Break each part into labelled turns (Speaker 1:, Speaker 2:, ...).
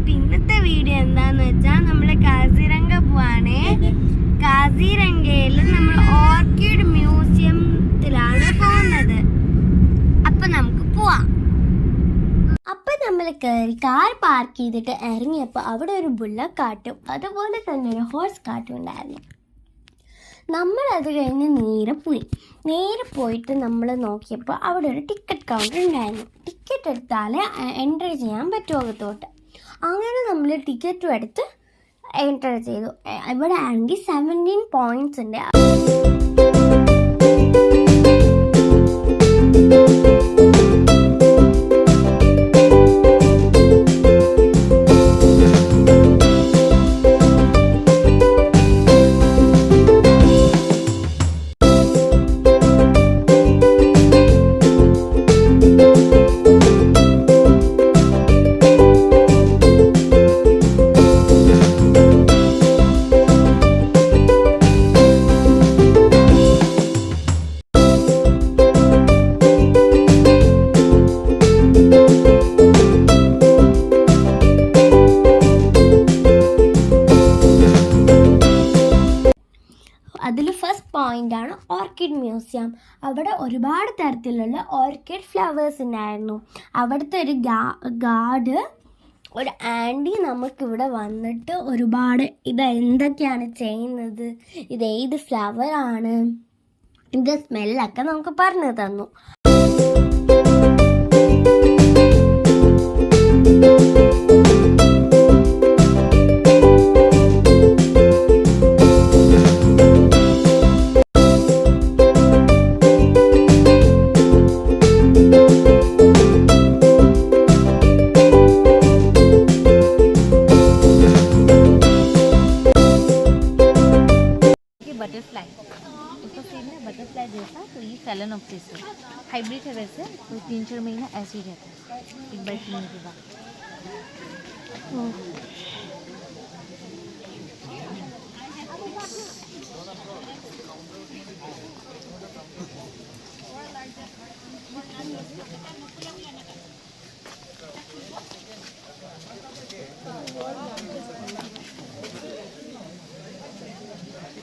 Speaker 1: അപ്പൊ ഇന്നത്തെ വീഡിയോ എന്താന്ന് വെച്ചാൽ നമ്മള് കാസിരംഗ പോവാണേ. കാസിരംഗയിൽ നമ്മൾ ഓർക്കിഡ് മ്യൂസിയത്തിലാണ് പോകുന്നത്. അപ്പൊ നമുക്ക് പോവാം. അപ്പൊ നമ്മൾ കയറി കാർ പാർക്ക് ചെയ്തിട്ട് ഇറങ്ങിയപ്പോൾ അവിടെ ഒരു ബുള്ളറ്റ് കാട്ടും അതുപോലെ തന്നെ ഒരു ഹോഴ്സ് കാട്ടും ഉണ്ടായിരുന്നു. നമ്മളത് കഴിഞ്ഞ് നേരെ പോയിട്ട് നമ്മൾ നോക്കിയപ്പോൾ അവിടെ ഒരു ടിക്കറ്റ് കൗണ്ടർ ഉണ്ടായിരുന്നു. ടിക്കറ്റ് എടുത്താലേ എൻട്രി ചെയ്യാൻ പറ്റുമോ അകത്തോട്ട്. അങ്ങനെ നമ്മൾ ടിക്കറ്റും എടുത്ത് എൻട്രി ചെയ്തു. ഇവിടെ ആണെങ്കിൽ 17 പോയിന്റ്സ് ഉണ്ട്. അതിൽ ഫസ്റ്റ് പോയിൻ്റാണ് ഓർക്കിഡ് മ്യൂസിയം. അവിടെ ഒരുപാട് തരത്തിലുള്ള ഓർക്കിഡ് ഫ്ലവേഴ്സ് ഉണ്ടായിരുന്നു. അവിടുത്തെ ഒരു ഗാർഡ് ഒരു ആൻറ്റി നമുക്കിവിടെ വന്നിട്ട് ഒരുപാട് ഇത് എന്തൊക്കെയാണ് ചെയ്യുന്നത്, ഇത് ഏത് ഫ്ലവറാണ്, ഇത് സ്മെല്ലൊക്കെ നമുക്ക് പറഞ്ഞു തന്നു.
Speaker 2: बटरफ्लाई जैसा तो ये फैलेनोप्सिस है, हाइब्रिड है वैसे, तो 3-4 महीना ऐसे ही रहता है एक बार पीने के बाद.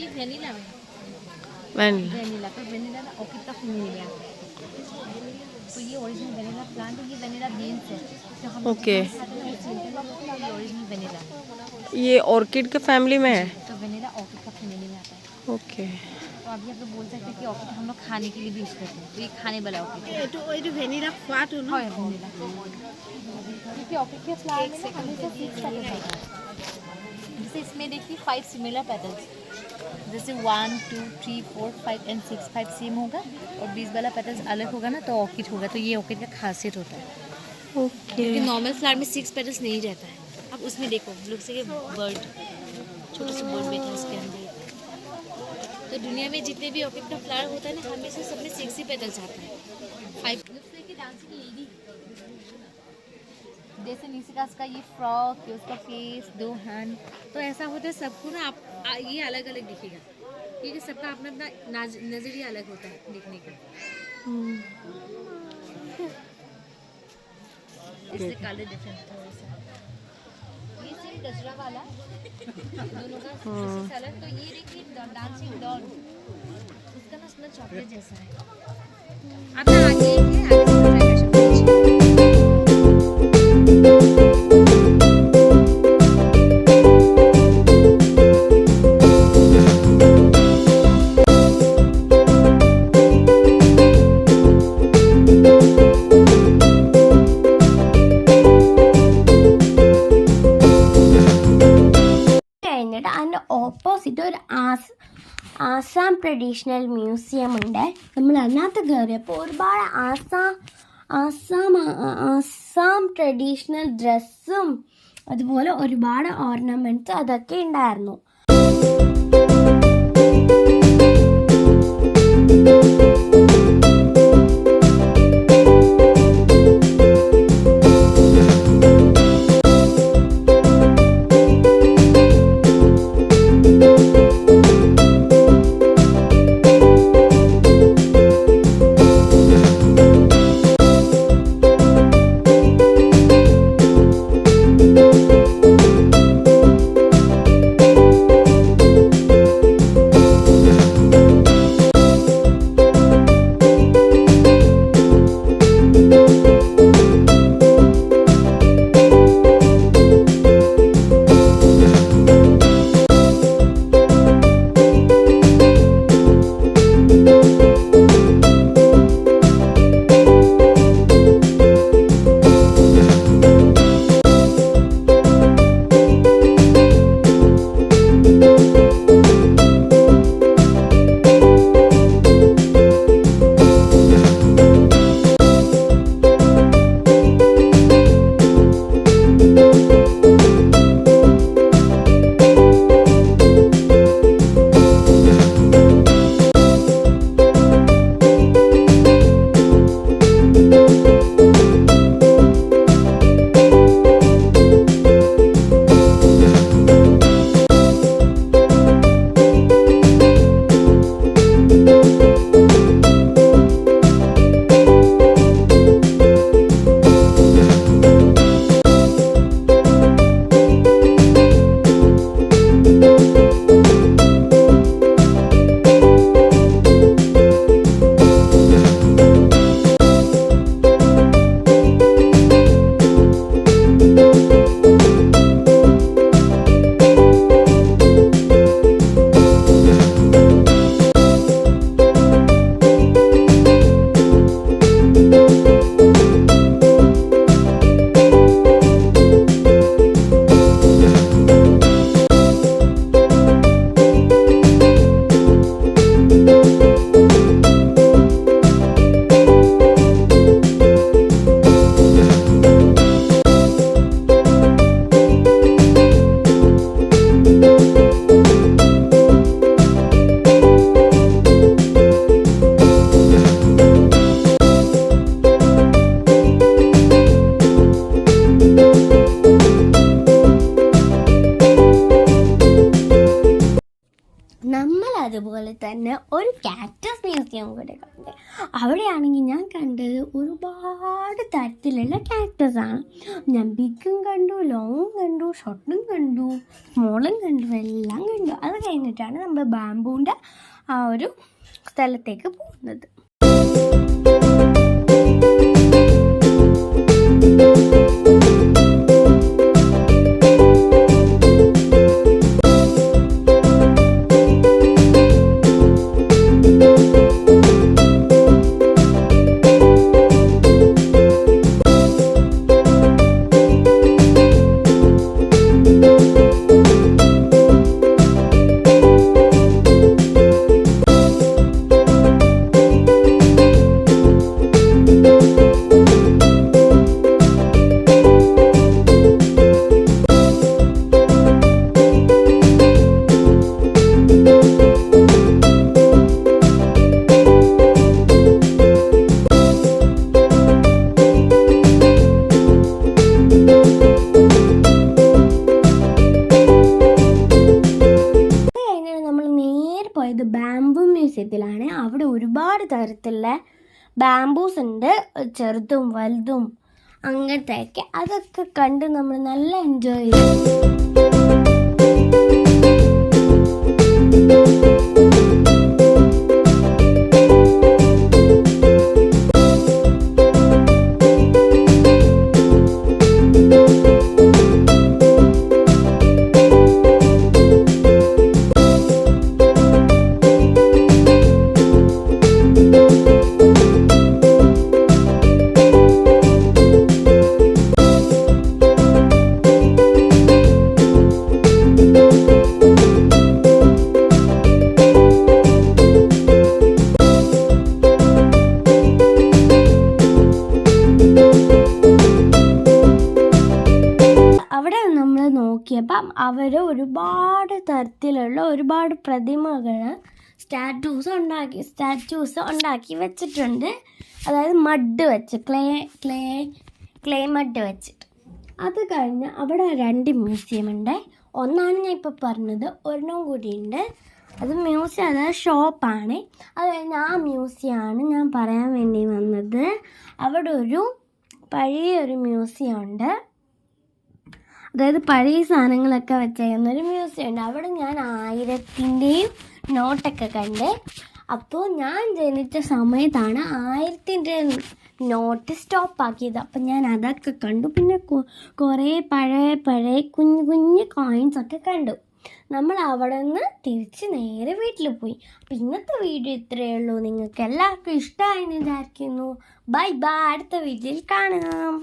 Speaker 2: ये वेनिला है. वेनिला का वेनिला ना ऑर्किड का फैमिली. तो ये ओरिजिनल वेनिला प्लांट है, ये वेनिला बीन्स है.
Speaker 3: ओके,
Speaker 2: ये ओरिजिनल वेनिला.
Speaker 3: ये ऑर्किड के फैमिली में है.
Speaker 2: तो वेनिला ऑर्किड का फैमिली में आता है.
Speaker 3: ओके,
Speaker 2: तो अभी आप लोग बोल सकते हैं कि ऑर्किड हम लोग खाने के लिए भी यूज करते हैं. तो ये खाने वाला ऑर्किड है.
Speaker 1: तो वेनिला खा तो
Speaker 2: हाँ वेनिला, क्योंकि ऑर्किड के फ्लावर में हमेशा 6 पेटल्स होता है. जैसे इसमें देखिए 5 सिमिलर पेटल्स, जैसे 1 2 3 4 5 एंड 6 5 सेम होगा और 20 वाला पेटल्स अलग होगा ना तो ऑर्किड होगा. तो ये ऑर्किड का खासियत होता है.
Speaker 3: ओके.
Speaker 2: क्योंकि नॉर्मल फ्लावर में 6 पेटल्स नहीं रहता है. अब उसमें देखो लुक से बर्ड, छोटा सा बर्ड बैठा है उसके अंदर. तो दुनिया में जितने भी ऑर्किड का फ्लावर होता है ना हमेशा सब में 6 ही पेटल्स आता है. 5 डांसिंग लेडी जैसे निशिकास का ये फ्रॉक, उसका फेस, 2 हैंड, तो ऐसा होता है सबको ना आप ये अलग अलग दिखेगा क्योंकि सबका अपना अपना नजरिया अलग होता है देखने का. इससे कलर डिफरेंट थोड़ा सा. ये सिर्फ गजरा वाला दोनों का फेस अलग. तो ये देखिए डांसिंग डॉल, उसका ना स्मेल चॉकलेट जैसा है. अब ना आगे है, आगे से ट्राई कर सकते हैं.
Speaker 1: അതിൻ്റെ ഓപ്പോസിറ്റ് ഒരു ആസാം ട്രഡീഷണൽ മ്യൂസിയം ഉണ്ട്. നമ്മൾ അതിനകത്ത് കയറിയപ്പോൾ ഒരുപാട് ആസാം ട്രഡീഷണൽ ഡ്രസ്സും അതുപോലെ ഒരുപാട് ഓർണമെൻറ്റ്സ് അതൊക്കെ ഉണ്ടായിരുന്നു. നമ്മൾ അതുപോലെ തന്നെ ഒരു കാക്ടസ് മ്യൂസിയം കൂടെ കണ്ടത്. അവിടെയാണെങ്കിൽ ഞാൻ കണ്ടത് ഒരുപാട് തരത്തിലുള്ള കാക്ടസ് ആണ്. ഞാൻ ബിഗും കണ്ടു, ലോങ്ങും കണ്ടു, ഷോർട്ടും കണ്ടു, സ്മോളും കണ്ടു, എല്ലാം കണ്ടു. അത് കഴിഞ്ഞിട്ടാണ് നമ്മൾ ബാംബൂൻ്റെ ആ ഒരു സ്ഥലത്തേക്ക് പോകുന്നത്. പോയത് ബാംബു മ്യൂസിയത്തിലാണ്. അവിടെ ഒരുപാട് തരത്തിലുള്ള ബാംബൂസ് ഉണ്ട്, ചെറുതും വലുതും അങ്ങനത്തെയൊക്കെ. അതൊക്കെ കണ്ട് നമ്മൾ നല്ല എൻജോയ് ചെയ്തു. അവിടെ നമ്മൾ നോക്കിയപ്പം അവർ ഒരുപാട് തരത്തിലുള്ള ഒരുപാട് പ്രതിമകൾ സ്റ്റാറ്റ്യൂസ് ഉണ്ടാക്കി വെച്ചിട്ടുണ്ട്. അതായത് മഡ് വെച്ച് ക്ലേ മഡ് വെച്ചിട്ട്. അത് കഴിഞ്ഞ് അവിടെ 2 മ്യൂസിയം ഉണ്ട്. ഒന്നാണ് ഞാൻ ഇപ്പോൾ പറഞ്ഞത്, ഒരെണ്ണം കൂടിയുണ്ട്. അത് മ്യൂസിയം, അതായത് ഷോപ്പാണ്. അത് കഴിഞ്ഞ് ആ മ്യൂസിയമാണ് ഞാൻ പറയാൻ വേണ്ടി വന്നത്. അവിടെ ഒരു പഴയൊരു മ്യൂസിയം ഉണ്ട്, അതായത് പഴയ സാധനങ്ങളൊക്കെ വെച്ചേക്കുന്നൊരു മ്യൂസിയം ഉണ്ട്. അവിടെ ഞാൻ 1000-ൻ്റെയും നോട്ടൊക്കെ കണ്ട്. അപ്പോൾ ഞാൻ ജനിച്ച സമയത്താണ് 1000-ൻ്റെ നോട്ട് സ്റ്റോപ്പാക്കിയത്. അപ്പം ഞാൻ അതൊക്കെ കണ്ടു. പിന്നെ കുറേ പഴയ കുഞ്ഞു കോയിൻസൊക്കെ കണ്ടു. നമ്മൾ അവിടെ നിന്ന് തിരിച്ച് നേരെ വീട്ടിൽ പോയി. അപ്പം ഇന്നത്തെ വീഡിയോ ഇത്രയേ ഉള്ളൂ. നിങ്ങൾക്ക് എല്ലാവർക്കും ഇഷ്ടമായെന്ന് വിചാരിക്കുന്നു. ബൈ ബൈ, അടുത്ത വീഡിയോയിൽ കാണാം.